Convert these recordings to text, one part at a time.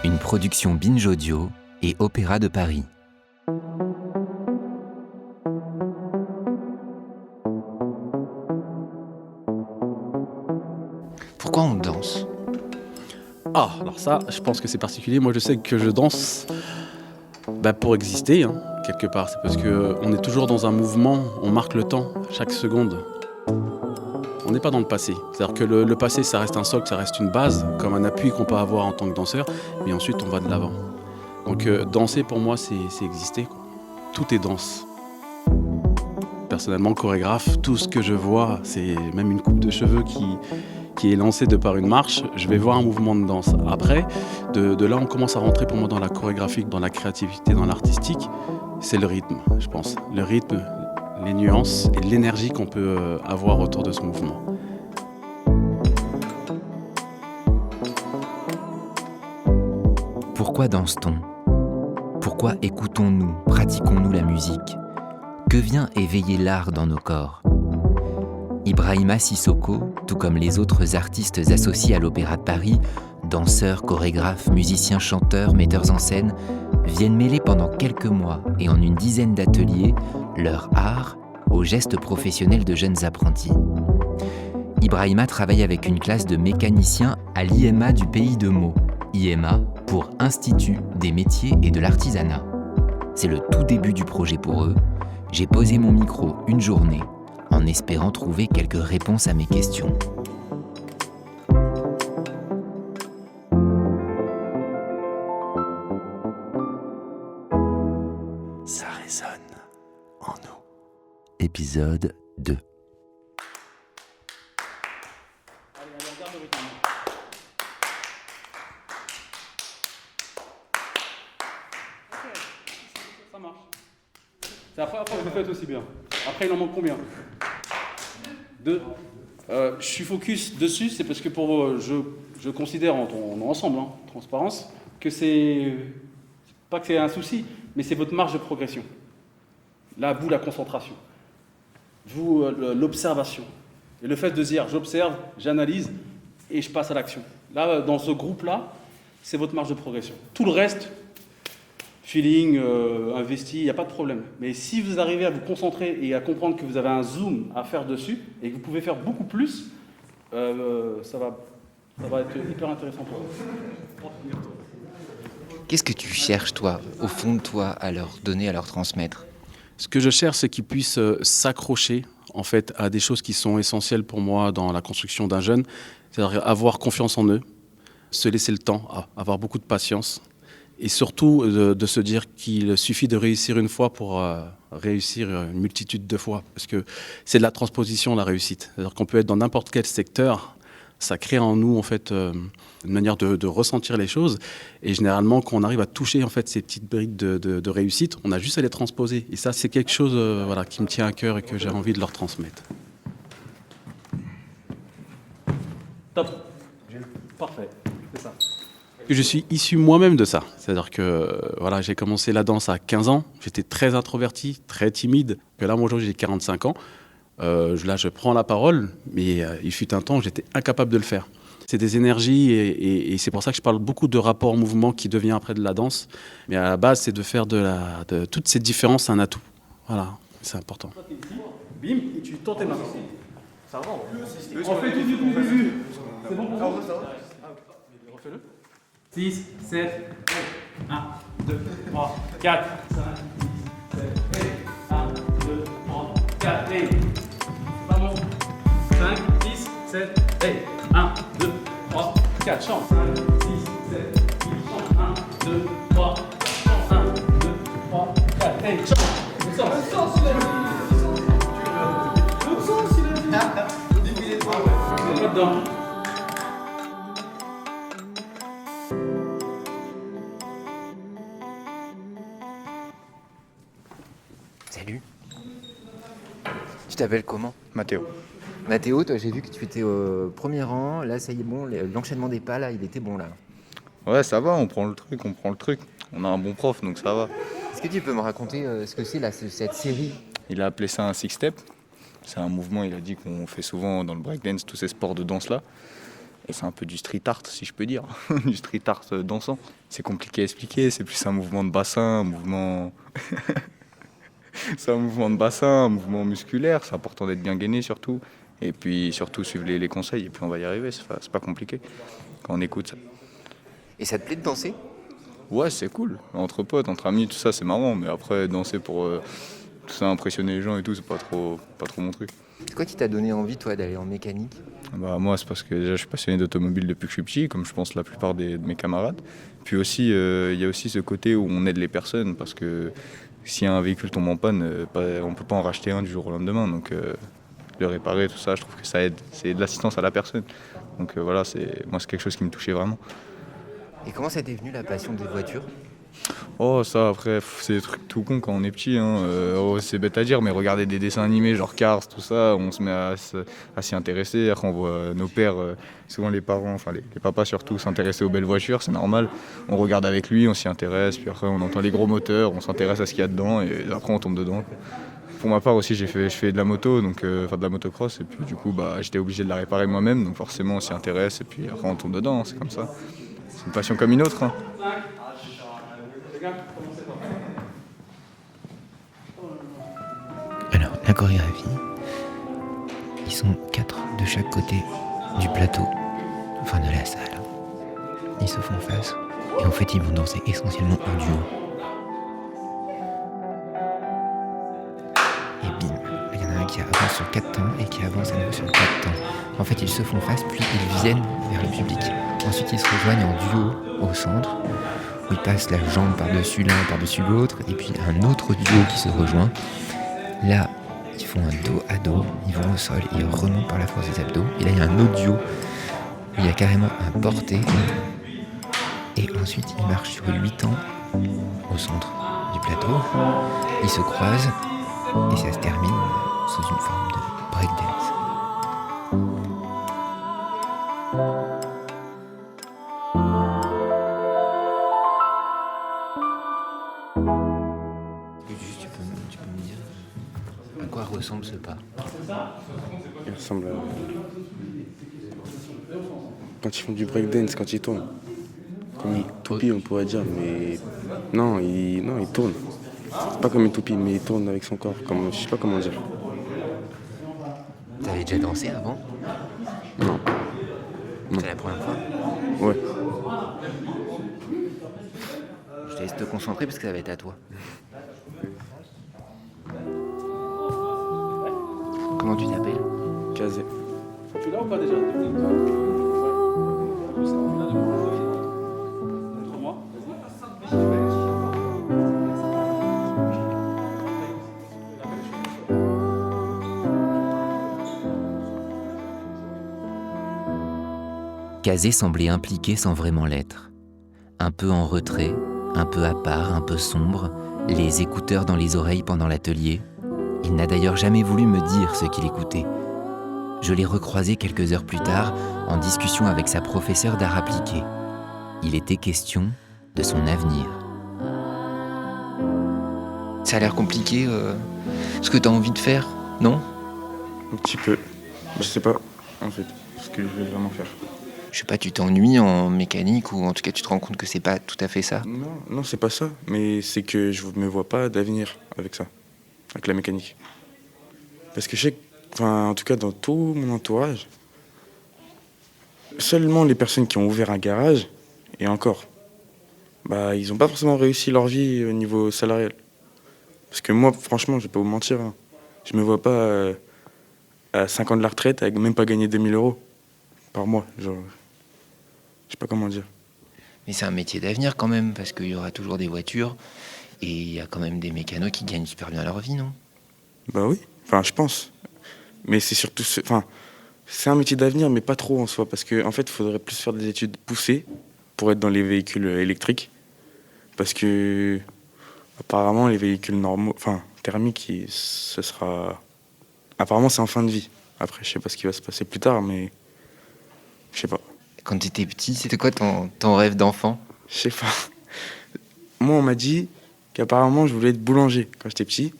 Une production Binge Audio et Opéra de Paris. Pourquoi on danse ? Alors ça, je pense que c'est particulier. Moi, je sais que je danse pour exister, quelque part. C'est parce qu'on est toujours dans un mouvement, on marque le temps, chaque seconde. On n'est pas dans le passé. C'est-à-dire que le passé, ça reste un socle, ça reste une base, comme un appui qu'on peut avoir en tant que danseur, mais ensuite, on va de l'avant. Donc danser, pour moi, c'est exister, quoi. Tout est danse. Personnellement, chorégraphe, tout ce que je vois, c'est même une coupe de cheveux qui est lancée de par une marche, je vais voir un mouvement de danse. Après, de là, on commence à rentrer pour moi dans la chorégraphie, dans la créativité, dans l'artistique. C'est le rythme, je pense. Le rythme, les nuances et l'énergie qu'on peut avoir autour de ce mouvement. Pourquoi danse-t-on ? Pourquoi écoutons-nous, pratiquons-nous la musique ? Que vient éveiller l'art dans nos corps ? Ibrahima Sissoko, tout comme les autres artistes associés à l'Opéra de Paris, danseurs, chorégraphes, musiciens, chanteurs, metteurs en scène, viennent mêler pendant quelques mois et en une dizaine d'ateliers leur art aux gestes professionnels de jeunes apprentis. Ibrahima travaille avec une classe de mécaniciens à l'IMA du pays de Meaux, IMA pour Institut des métiers et de l'artisanat. C'est le tout début du projet pour eux. J'ai posé mon micro une journée en espérant trouver quelques réponses à mes questions. Ça résonne en nous. Épisode 2. Ça marche. C'est la première fois que vous faites aussi bien. Après, il en manque combien ? 2. Je suis focus dessus, c'est parce que je considère en ensemble, transparence, que c'est pas que c'est un souci, mais c'est votre marge de progression. Là, vous, la concentration. Vous, l'observation. Et le fait de dire, j'observe, j'analyse et je passe à l'action. Là, dans ce groupe-là, c'est votre marge de progression. Tout le reste, feeling, investi, il n'y a pas de problème. Mais si vous arrivez à vous concentrer et à comprendre que vous avez un zoom à faire dessus et que vous pouvez faire beaucoup plus, ça va être hyper intéressant pour vous. Qu'est-ce que tu cherches, toi, au fond de toi, à leur donner, à leur transmettre ? Ce que je cherche, c'est qu'ils puissent s'accrocher en fait, à des choses qui sont essentielles pour moi dans la construction d'un jeune, c'est-à-dire avoir confiance en eux, se laisser le temps, avoir beaucoup de patience. Et surtout de se dire qu'il suffit de réussir une fois pour réussir une multitude de fois. Parce que c'est de la transposition, la réussite. C'est-à-dire qu'on peut être dans n'importe quel secteur. Ça crée en nous en fait, une manière de ressentir les choses. Et généralement, quand on arrive à toucher en fait, ces petites brides de réussite, on a juste à les transposer. Et ça, c'est quelque chose qui me tient à cœur et que j'ai envie de leur transmettre. Top. Parfait. C'est ça. Je suis issu moi-même de ça. C'est-à-dire que j'ai commencé la danse à 15 ans. J'étais très introverti, très timide. Et là, moi, aujourd'hui, j'ai 45 ans. Je prends la parole, mais il fut un temps où j'étais incapable de le faire. C'est des énergies et c'est pour ça que je parle beaucoup de rapport au mouvement qui devient après de la danse. Mais à la base, c'est de faire de toutes ces différences un atout. Voilà, c'est important. Bim, et tu tends tes mains. Ça va. On fait tout du début. C'est bon pour vous ? Refais-le. 6, 7, 1, 2, 3, 4, 5, 6, 7, 1, 2, 3, 4, et pas bon. 5, 6, 7, et 1, 2, 3, 4, chante. 5, 6, 7, 8, chante. 1, 2, 3, 4, chante. 1, 2, 3, 4, et chante. Le sens, il a dit. C'est pas dedans. Salut. Tu t'appelles comment ? Mathéo. Mathéo, toi j'ai vu que tu étais au premier rang. Là, ça y est, bon, l'enchaînement des pas, là, il était bon, là. Ouais, ça va, on prend le truc. On a un bon prof, donc ça va. Est-ce que tu peux me raconter ce que c'est, là, cette série ? Il a appelé ça un six-step. C'est un mouvement, il a dit, qu'on fait souvent dans le breakdance, tous ces sports de danse-là. Et c'est un peu du street art, si je peux dire, du street art dansant. C'est compliqué à expliquer, c'est plus un mouvement de bassin, un mouvement... c'est un mouvement de bassin, un mouvement musculaire, c'est important d'être bien gainé surtout. Et puis surtout suivre les conseils, et puis on va y arriver, c'est pas compliqué quand on écoute ça. Et ça te plaît de danser? Ouais, c'est cool, entre potes, entre amis, tout ça, c'est marrant, mais après, danser pour tout ça, impressionner les gens et tout, c'est pas trop mon truc. C'est quoi qui t'a donné envie, toi, d'aller en mécanique? Bah, moi, c'est parce que déjà, je suis passionné d'automobile depuis que je suis petit, comme je pense la plupart de mes camarades. Puis aussi, il y a aussi ce côté où on aide les personnes, parce que si un véhicule tombe en panne, on peut pas en racheter un du jour au lendemain. Donc, le réparer, tout ça, je trouve que ça aide. C'est de l'assistance à la personne. Donc voilà, moi, c'est quelque chose qui me touchait vraiment. Et comment ça t'est venu, la passion des voitures? Oh, ça, après, c'est des trucs tout cons quand on est petit, hein. C'est bête à dire, mais regarder des dessins animés, genre Cars, tout ça, on se met à s'y intéresser. Après, on voit nos pères, souvent les parents, enfin les papas surtout, s'intéresser aux belles voitures, c'est normal. On regarde avec lui, on s'y intéresse, puis après, on entend les gros moteurs, on s'intéresse à ce qu'il y a dedans, et après, on tombe dedans. Pour ma part aussi, je fais de la moto, donc de la motocross, et puis du coup, j'étais obligé de la réparer moi-même, donc forcément, on s'y intéresse, et puis après, on tombe dedans, hein, c'est comme ça. C'est une passion comme une autre, hein. Alors, la chorégraphie, ils sont 4 de chaque côté du plateau, enfin de la salle. Ils se font face et en fait, ils vont danser essentiellement en duo. Et bim, il y en a un qui avance sur 4 temps et qui avance à nouveau sur 4 temps. En fait, ils se font face, puis ils viennent vers le public. Ensuite, ils se rejoignent en duo au centre, où ils passent la jambe par-dessus l'un, par-dessus l'autre, et puis un autre duo qui se rejoint. Là, ils font un dos à dos, ils vont au sol et ils remontent par la force des abdos. Et là, il y a un autre duo où il y a carrément un porté. Et ensuite, ils marchent sur 8 ans au centre du plateau. Ils se croisent et ça se termine sous une forme de breakdance. Juste, tu peux me dire à quoi ressemble ce pas? Il ressemble à... Quand ils font du breakdance, quand ils tournent. Comme une toupie, on pourrait dire, mais... Non, il tourne. C'est pas comme une toupie, mais il tourne avec son corps. Je sais pas comment dire. T'avais déjà dansé avant? Non. C'est la première fois? Ouais. Je te laisse te concentrer parce que ça va être à toi. Comment tu t'appelles? Casé. Tu l'as ou pas déjà? Montre-moi. Kazé semblait impliqué sans vraiment l'être. Un peu en retrait, un peu à part, un peu sombre, les écouteurs dans les oreilles pendant l'atelier. Il n'a d'ailleurs jamais voulu me dire ce qu'il écoutait. Je l'ai recroisé quelques heures plus tard en discussion avec sa professeure d'art appliqué. Il était question de son avenir. Ça a l'air compliqué, ce que tu as envie de faire, non? Un petit peu. Je sais pas, en fait, ce que je vais vraiment faire. Je sais pas, tu t'ennuies en mécanique ou en tout cas tu te rends compte que c'est pas tout à fait ça? Non, c'est pas ça. Mais c'est que je me vois pas d'avenir avec ça, avec la mécanique. Parce que je sais que, en tout cas dans tout mon entourage, seulement les personnes qui ont ouvert un garage, et encore, ils ont pas forcément réussi leur vie au niveau salarial. Parce que moi, franchement, je vais pas vous mentir, hein, je me vois pas à 5 ans de la retraite avec même pas gagner 2000 € par mois. Genre, je sais pas comment dire. Mais c'est un métier d'avenir quand même, parce qu'il y aura toujours des voitures et il y a quand même des mécanos qui gagnent super bien leur vie, non? Bah oui, je pense. Mais c'est surtout... c'est un métier d'avenir, mais pas trop en soi, parce qu'en fait, il faudrait plus faire des études poussées pour être dans les véhicules électriques. Parce que, apparemment, les véhicules normaux, thermiques, ce sera... Apparemment, c'est en fin de vie. Après, je sais pas ce qui va se passer plus tard, mais... Je sais pas. Quand tu étais petit, c'était quoi ton rêve d'enfant? Je sais pas. Moi, on m'a dit qu'apparemment, je voulais être boulanger quand j'étais petit.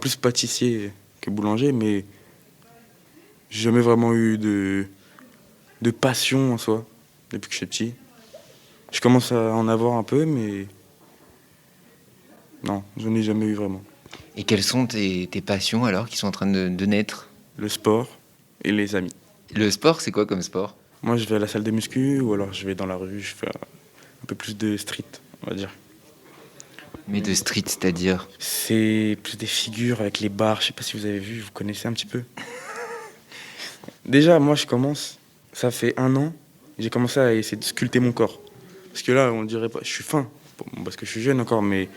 Plus pâtissier que boulanger, mais j'ai jamais vraiment eu de passion en soi, depuis que je suis petit. Je commence à en avoir un peu, mais non, je n'ai jamais eu vraiment. Et quelles sont tes passions alors qui sont en train de naître? Le sport et les amis. Le sport, c'est quoi comme sport? Moi, je vais à la salle de muscu ou alors je vais dans la rue, je fais un peu plus de street, on va dire. Mais de street, c'est-à-dire? C'est plus des figures avec les barres, je sais pas si vous avez vu, vous connaissez un petit peu. Déjà, moi, ça fait 1 an, j'ai commencé à essayer de sculpter mon corps. Parce que là, on dirait pas, je suis fin, bon, parce que je suis jeune encore, mais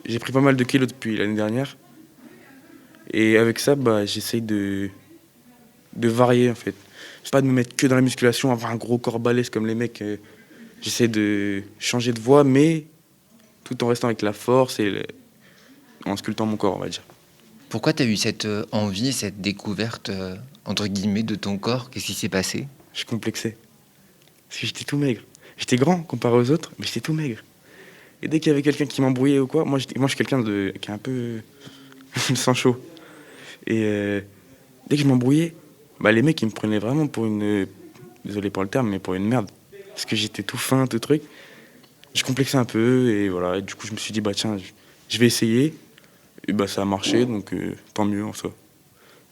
j'ai pris pas mal de kilos depuis l'année dernière. Et avec ça, j'essaye de varier, en fait. C'est pas de me mettre que dans la musculation, avoir un gros corps balèze comme les mecs. J'essaie de changer de voie, mais tout en restant avec la force et en sculptant mon corps, on va dire. Pourquoi tu as eu cette envie, cette découverte, entre guillemets, de ton corps? Qu'est-ce qui s'est passé? Je complexais. Parce que j'étais tout maigre. J'étais grand comparé aux autres, mais j'étais tout maigre. Et dès qu'il y avait quelqu'un qui m'embrouillait ou quoi, moi je suis quelqu'un qui est un peu sang chaud. Et dès que je m'embrouillais, les mecs ils me prenaient vraiment pour désolé pour le terme, mais pour une merde. Parce que j'étais tout fin, tout truc. Je complexais un peu et voilà. Et du coup je me suis dit tiens, je vais essayer. Et ça a marché, donc tant mieux en soi.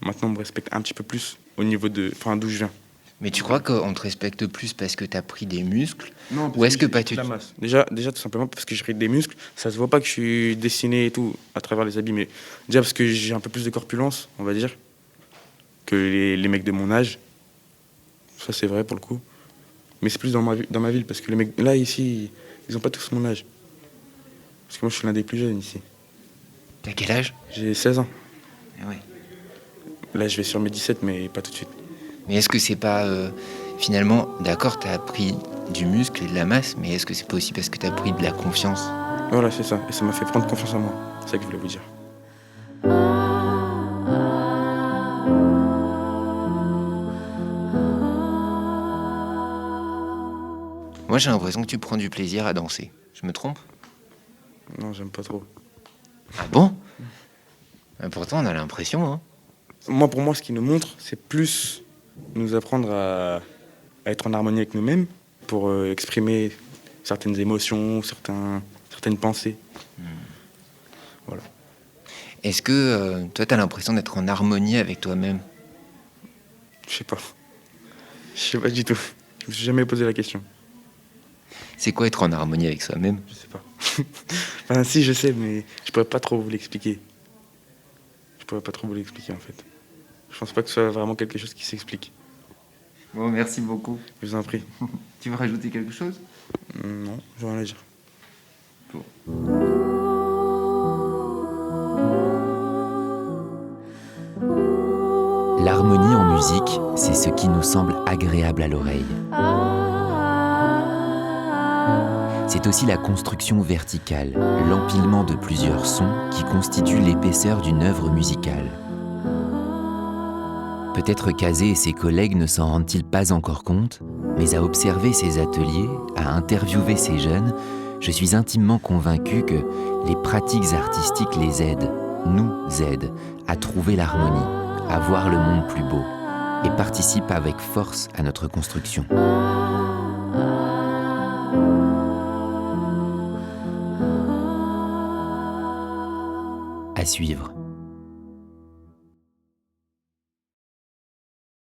Maintenant on me respecte un petit peu plus au niveau d'où je viens. Mais tu crois qu'on te respecte plus parce que tu as pris des muscles? Non, Ou est-ce que j'ai de la masse. Déjà, tout simplement parce que j'ai pris des muscles, ça se voit pas que je suis dessiné et tout à travers les habits, mais déjà parce que j'ai un peu plus de corpulence, on va dire, que les mecs de mon âge. Ça c'est vrai pour le coup. Mais c'est plus dans ma ville, parce que les mecs là ici, ils ont pas tous mon âge. Parce que moi je suis l'un des plus jeunes ici. T'as quel âge? J'ai 16 ans. Ah ouais. Là je vais sur mes 17, mais pas tout de suite. Mais est-ce que c'est pas finalement, d'accord, t'as pris du muscle et de la masse, mais est-ce que c'est pas aussi parce que t'as pris de la confiance? Voilà, c'est ça. Et ça m'a fait prendre confiance en moi. C'est ça que je voulais vous dire. Moi j'ai l'impression que tu prends du plaisir à danser. Je me trompe? Non, j'aime pas trop. Ah bon? Pourtant on a l'impression, hein. Pour moi, ce qui nous montre, c'est plus nous apprendre à être en harmonie avec nous-mêmes pour exprimer certaines émotions, certaines pensées. Voilà. Est-ce que toi t'as l'impression d'être en harmonie avec toi-même? Je sais pas. Je sais pas du tout. Je me suis jamais posé la question. C'est quoi être en harmonie avec soi-même? Je sais pas. Si, je sais, mais je pourrais pas trop vous l'expliquer. En fait. Je pense pas que ce soit vraiment quelque chose qui s'explique. Bon, merci beaucoup. Je vous en prie. Tu veux rajouter quelque chose? Non, je vais rien à dire. L'harmonie en musique, c'est ce qui nous semble agréable à l'oreille. C'est aussi la construction verticale, l'empilement de plusieurs sons qui constituent l'épaisseur d'une œuvre musicale. Peut-être Kazé et ses collègues ne s'en rendent-ils pas encore compte, mais à observer ces ateliers, à interviewer ces jeunes, je suis intimement convaincu que les pratiques artistiques les aident, nous aident, à trouver l'harmonie, à voir le monde plus beau, et participent avec force à notre construction. À suivre.